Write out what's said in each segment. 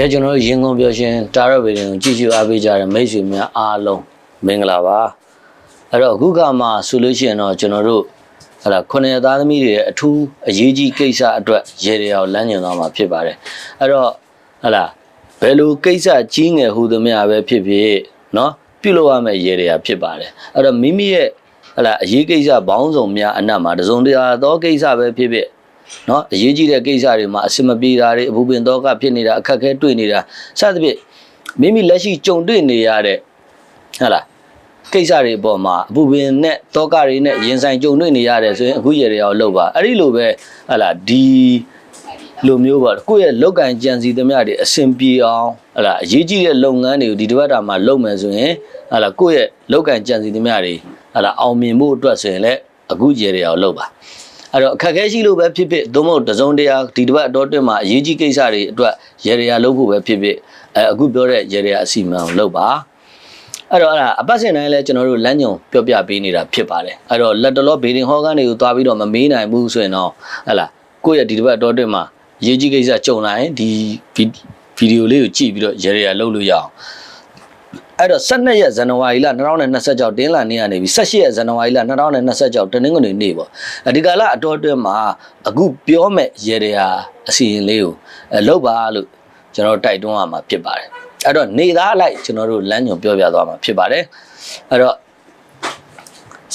ကဲကျွန်တော်ရင်ကုန်ပြောရှင်တာရဗီဒီယိုကြည့်ရှုအားပေးကြတဲ့မိတ်ဆွေများအားလုံးမင်္ဂလာပါအဲ့တော့အခုကမှဆိုလို့ရှိရင်တော့ကျွန်တော်တို့ဟလာခုနှစ်သားသမီးတွေရဲ့အထူးအရေးကြီးကိစ္စအတွက်ရေတွေအောင်လမ်းညွှန်သွားမှာဖြစ်ပါတယ်အဲ့တော့ဟလာဘယ်လိုကိစ္စကြီးငယ်ဟူသမျှပဲဖြစ်ဖြစ်နော်ပြုလုပ်ရမယ့်ရေတွေကဖြစ်ပါတယ်အဲ့တော့မိမိရဲ့ဟလာအရေးကိစ္စဘောင်းဆောင်များအနက်မှာတစုံတရာသောကိစ္စပဲဖြစ်ဖြစ်နော်အရေးကြီးတဲ့ကိစ္စတွေမှာအစမပြေတာတွေအပူပင်တော့ကဖြစ်နေတာအခက်အခဲတွေ့နေတာစသဖြင့်မိမိလက်ရှိကြုံတွေ့နေရတဲ့ဟလာကိစ္စတွေအပေါ်မှာအပူပင်နဲ့တောကတွေနဲ့ရင်ဆိုင်ကြုံတွေ့နေရတယ်ဆိုရင်အခုရေတွေအောင်လုပ်ပါအဲ့ဒီလိုပဲဟလာဒီလိုမျိုးပါကိုယ့်ရဲ့လောက်ကန်ကြံစီသမျှတွေအဆင်ပြေအောင်ဟလာအရေးကြီးတဲ့လုပ်ငန်းတွေကိုဒီတစ်ပတ်တာမှာလုပ်မယ်ဆိုရင်ဟလာကိုယ့်ရဲ့လောက်ကန်ကြံစီသမျှတွေဟလာအောင်မြင်ဖို့အတွက်ဆိုရင်လည်းအခုရေတွေအောင်လုပ်ပါအဲ့တော့အခက်အခဲရှိလို့ပဲဖြစ်ဖြစ်သို့မဟုတ်တစုံတရာဒီတစ်ပတ်အတော်တွင်းမှာအရေးကြီးကိစ္စတွေအတွက်ရေရလုပ်ဖို့ပဲဖြစ်ဖြစ်အခုပြောတဲ့ရေရအစီအမံကိုလုပ်ပါအဲ့တော့အပတ်စဉ်တိုင်းလဲကျွန်တော်တို့လမ်းညွန်ပြောပြပေးနေတာဖြစ်ပါတယ်အဲ့တော့လက်တလောဘေဒင်ဟောကန်တွေကိုသွားပြီးတော့မမေးနိုင်ဘူးဆိုရင်တော့ဟလာကိုယ့်ရဲ့ဒီတစ်ပတ်အတော်တွင်းမှာအရေးကြီးကိစ္စကြုံလာရင်ဒီဗီဒီယိုလေးကိုကြည့်ပြီးတော့ရေရလုပ်လို့ရအောင်အဲ့တော့12ရက်ဇန်နဝါရီလ2026တင်းလာနေ့ကနေပြီး18ရက်ဇန်နဝါရီလ2026တနင်္ဂနွေနေ့ပေါ့ဒီကာလအတော်အတွင်းမှာအခုပြောမဲ့ရေတွေဟာအစီရင်လေးကိုလောက်ပါလို့ကျွန်တော်တိုက်တွန်းရမှာဖြစ်ပါတယ်အဲ့တော့နေသားအလိုက်ကျွန်တော်တို့လမ်းညွန်ပြောပြသွားမှာဖြစ်ပါတယ်အဲ့တော့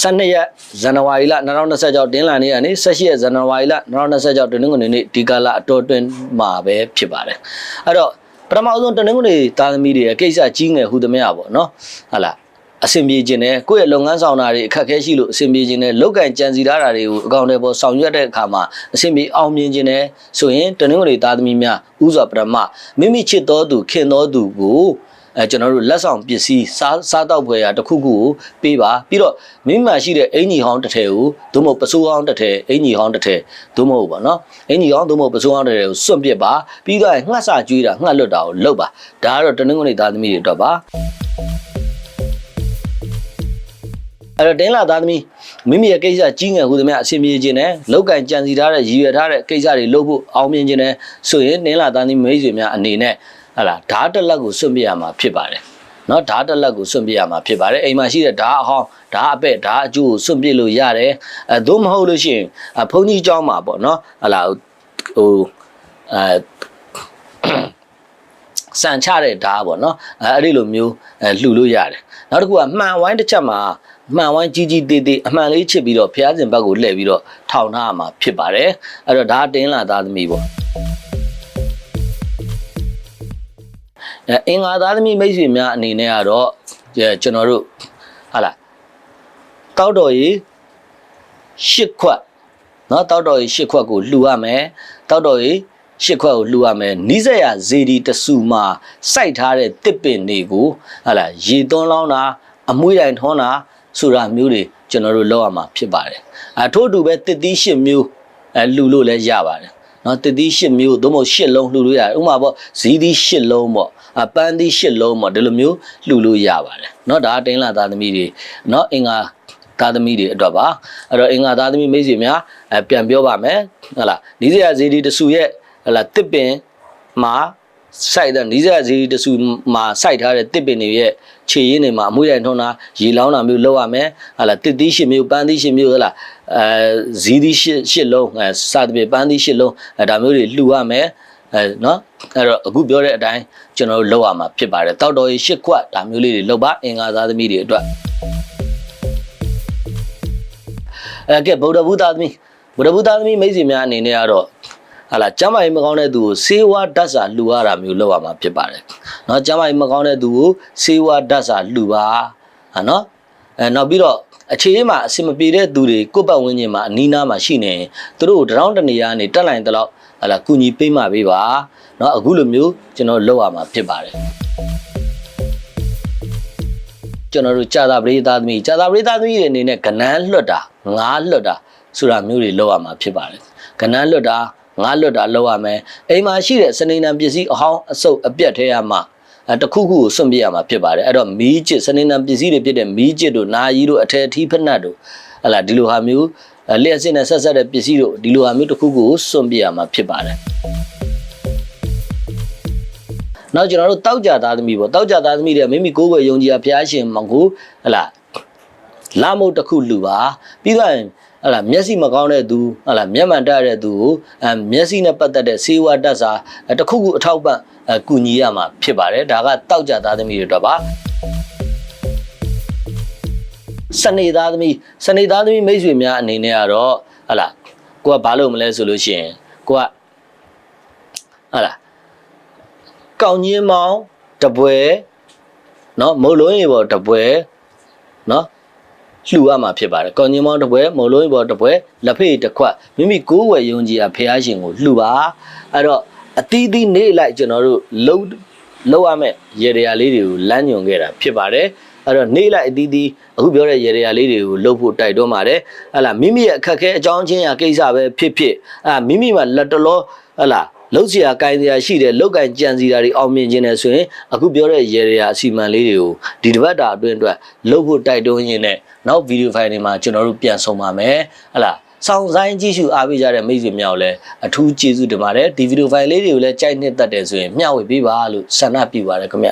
12ရက်ဇန်နဝါရီလ2026တင်းလာနေ့ကနေ18ရက်ဇန်နဝါရီလ2026တနင်္ဂနွေနေ့ဒီကာလအတော်အတွင်းမှာပဲဖြစ်ပါတယ်အဲ့တော့ပထမဆုံးတနင်္ဂနွေသားသမီးတွေရဲ့ကိစ္စကြီးငယ်ဟူသမျှပေါ့နော်ဟာလားအဆင်ပြေခြင်းနဲ့ကိုယ့်ရဲ့လုပ်ငန်းဆောင်တာတွေအခက်အခဲရှိလို့အဆင်ပြေခြင်းနဲ့လောက်ကန်ကြံစီထားတာတွေကိုအကောင့်တွေပေါ်ဆောင်ရွက်တဲ့အခါမှာအဆင်ပြေအောင်မြင်ခြင်းနဲ့ဆိုရင်တနင်္ဂနွေသားသမီးများဥစွာပထမမိမိချစ်တော်သူခင်တော်သူကိုကျွန်တော်တို့လက်ဆောင်ပစ္စည်းစားတောက်ဖွယ်ရာတစ်ခုခုကိုပေးပါပြီးတော့မိမှရှိတဲ့အင်ကြီးဟောင်းတစ်ထည်ကိုသို့မဟုတ်ပစိုးဟောင်းတစ်ထည်အင်ကြီးဟောင်းတစ်ထည်သို့မဟုတ်ပါနော်အင်ကြီးဟောင်းသို့မဟုတ်ပစိုးဟောင်းတစ်ထည်ကိုစွန့်ပစ်ပါပြီးတော့ငှက်စာကျွေးတာငှက်လွတ်တာကိုလုပ်ပါဒါကတော့တနင်္ဂနွေသားသမီးတွေအတွက်ပါအဲ့တော့တင်းလာသားသမီးမိမိရဲ့ကိစ္စကြီးငယ်ဟူသမျှအဆင်ပြေခြင်းနဲ့လောက်ကန်ကြံစီထားတဲ့ရည်ရွယ်ထားတဲ့ကိစ္စတွေလုပ်ဖို့အောင်မြင်ခြင်းနဲ့ဆိုရင်တင်းလာသားသမီးမိတ်ဆွေများအနေနဲ့ဟလာဓာတ်တက်လက်ကိုစွန့်ပြရမှာဖြစ်ပါတယ်เนาะဓာတ်တက်လက်ကိုစွန့်ပြရမှာဖြစ်ပါတယ်အိမ်မှာရှိတဲ့ဓာတ်အဟောင်းဓာတ်အပဲ့ဓာတ်အကျိုးကိုစွန့်ပြလို့ရတယ်သို့မဟုတ်လို့ရှိရင်ဘုန်းကြီးကျောင်းမှာပေါ့เนาะဟလာဟိုစံချတဲ့ဓာတ်ပေါ့เนาะအဲ့ဒီလိုမျိုးလှူလို့ရတယ်နောက်တစ်ခုကမှန်ဝိုင်းတစ်ချက်မှာမှန်ဝိုင်းကြီးကြီးသေးသေးအမှန်လေးချစ်ပြီးတော့ဖျားစင်ဘက်ကိုလှည့်ပြီးတော့ထောင်ထားရမှာဖြစ်ပါတယ်အဲ့တော့ဒါတင်းလာသားသမီးပေါ့အင်္ဂါသားသမီးမိတ်ဆွေများအနေနဲ့ကတော့ကျွန်တော်တို့ဟာလားတောက်တော်ကြီး8ခွက်เนาะတောက်တော်ကြီး8ခွက်ကိုလှူရမယ်တောက်တော်ကြီး8ခွက်ကိုလှူရမယ်နီးစက်ရဇေဒီတဆူမှာစိုက်ထားတဲ့တစ်ပင်တွေကိုဟာလားရေသွန်းလောင်းတာအမွှေးတိုင်ထွန်းတာဆိုတာမျိုးတွေကျွန်တော်တို့လုပ်ရမှာဖြစ်ပါတယ်ထို့အတူပဲတစ်သီး8မျိုးလှူလို့လည်းရပါတယ်เนาะတစ်သီး8မျိုးသို့မဟုတ်8လုံးလှူလို့ရတယ်ဥပမာပေါ့ဇီးသီး8လုံးပေါ့ပန်းသီး8လုံးပေါ့ဒီလိုမျိုးလှူလို့ရပါတယ်เนาะဒါတင်းလာသားသမီးတွေเนาะအင်္ဂါသားသမီးတွေအတွက်ပါအဲ့တော့အင်္ဂါသားသမီးမိတ်ဆွေများပြန်ပြောပါမယ်ဟုတ်လားနီးစရာဇီဒီတဆူရဲ့ဟလာတစ်ပင်မှာစိုက်တဲ့နီးစရာဇီဒီတဆူမှာစိုက်ထားတဲ့တစ်ပင်တွေရဲ့ခြေရင်းတွေမှာအမွှေးတိုင်ထွန်းတာရေလောင်းတာမျိုးလုပ်ရမယ်ဟလာတစ်သီး8မျိုးပန်းသီး8မျိုးဟလာဇီဒီ8လုံးစသဖြင့်ပန်းသီး8လုံးဒါမျိုးတွေလှူရမယ်เนาะအဲ့တော့အခုပြောတဲ့အတိုင်းကျွန်တော်တို့လုပ်ရမှာဖြစ်ပါတယ်တောက်တော်ကြီး8ခွက်ဒါမျိုးလေးတွေလုပ်ပါအင်္ဂါသားသမီးတွေအတွက်ကဲဗုဒ္ဓဘုသားသမီးမိတ်ဆွေများအနေနဲ့ကတော့ဟာလာကျမ်းမာရေးမကောင်းတဲ့သူကိုဆေးဝါးဓာတ်စာလှူရတာမျိုးလုပ်ရမှာဖြစ်ပါတယ်เนาะကျမ်းမာရေးမကောင်းတဲ့သူကိုဆေးဝါးဓာတ်စာလှူပါဟာเนาะနောက်ပြီးတော့အခြေအနေမှာအဆင်မပြေတဲ့သူတွေကိုယ့်ပတ်ဝန်းကျင်မှာအနီးနားမှာရှိနေရင်သူတို့တရောင်းတနေရာနေတက်လိုက်တော့ဟာလာကုညီပေးမှပေးပါเนาะအခုလိုမျိုးကျွန်တော်လုပ်ရမှာဖြစ်ပါတယ်ကျွန်တော်တို့ကြာသာပရိသတ်သမီးတွေအနေနဲ့ကဏန်းလွတ်တာငါးလွတ်တာဆိုတာမျိုးတွေလုပ်ရမှာဖြစ်ပါတယ်ကဏန်းလွတ်တာငါးလွတ်တာလုပ်ရမယ်အိမ်မှာရှိတဲ့စနေနံပစ္စည်းအဟောင်းအဆုပ်အပြတ်ထဲရမှာတခုခုကိုစွန့်ပြရမှာဖြစ်ပါတယ်အဲ့တော့မီးကျစ်စနေနံပစ္စည်းတွေဖြစ်တဲ့မီးကျစ်တို့နာရီတို့အထည်ထီးဖက်နှက်တို့ဟလာဒီလိုဟာမျိုးလျှက်စစ်နဲ့ဆက်ဆက်တဲ့ပစ္စည်းတို့ဒီလိုဟာမျိုးတခုခုကိုစွန့်ပြရမှာဖြစ်ပါတယ် နောက်ကျွန်တော်တို့တောက်ကြသားသမီးပေါ့တောက်ကြသားသမီးတွေမိမိကိုယ်ကိုယုံကြည်ရာဘုရားရှင်မောင်ကိုဟလာလာမုတ်တစ်ခုလူပါပြီးတော့ဟလာမျက်စိမကောင်းတဲ့သူဟလာမျက်မှန်တက်တဲ့သူကိုမျက်စိနဲ့ပတ်သက်တဲ့ဆေးဝါးတက်စာတစ်ခုခုအထောက်ပံ့ကူညီရမှာဖြစ်ပါတယ်ဒါကတောက်ကြသားသမီးတွေတော့ပါစနေသားသမီးမိတ်ဆွေများအနေနဲ့ကတော့ဟလာကိုကဘာလို့မလဲဆိုလို့ရှိရင်ကိုကဟလာကောင်းကြီးမောင်တပွဲเนาะမုတ်လုံးရေပေါ်တပွဲเนาะလှူရမှာဖြစ်ပါတယ်ကောင်းကြီးမောင်တပွဲမုတ်လုံးရေပေါ်တပွဲလက်ဖေးတစ်ခွက်မိမိကိုယ်ဝယ်ယုံကြည်ရာဖះရှင်ကိုလှူပါအဲ့တော့အသီးသီးနေလိုက်ကျွန်တော်တို့လုံးရမယ်ရေတရာလေးတွေကိုလမ်းညွန်ခဲ့တာဖြစ်ပါတယ်အဲ့တော့နေလိုက်အသီးသီးအခုပြောတဲ့ရေတရာလေးတွေကိုလှုပ်ဖို့တိုက်တွန်းပါတယ်ဟလာမိမိရဲ့အခက်ခဲအကြောင်းချင်းရာကိစ္စပဲဖြစ်မိမိမှာလက်တလောဟလာလောက်စီယာကိုင်းစရာရှိတယ်လောက်ကင်ကြံစီတာတွေအောင်မြင်ခြင်းနဲ့ဆိုရင်အခုပြောတဲ့ရေရအစီမံလေးတွေကိုဒီတစ်ပတ်တာအတွင်းအတွက်လုပ်ဖို့တိုက်တွန်းရင်းနဲ့နောက်ဗီဒီယိုဖိုင်တွေမှာကျွန်တော်တို့ပြန်ဆုံပါမယ်ဟလာစောင့်ဆိုင်ကြည့်ရှုအားပေးကြတဲ့မိတ်ဆွေများကိုလည်းအထူးကျေးဇူးတင်ပါတယ်ဒီဗီဒီယိုဖိုင်လေးတွေကိုလည်းကြိုက်နှစ်သက်တယ်ဆိုရင်မျှဝေပေးပါလို့ဆန္ဒပြုပါတယ်ခင်ဗျ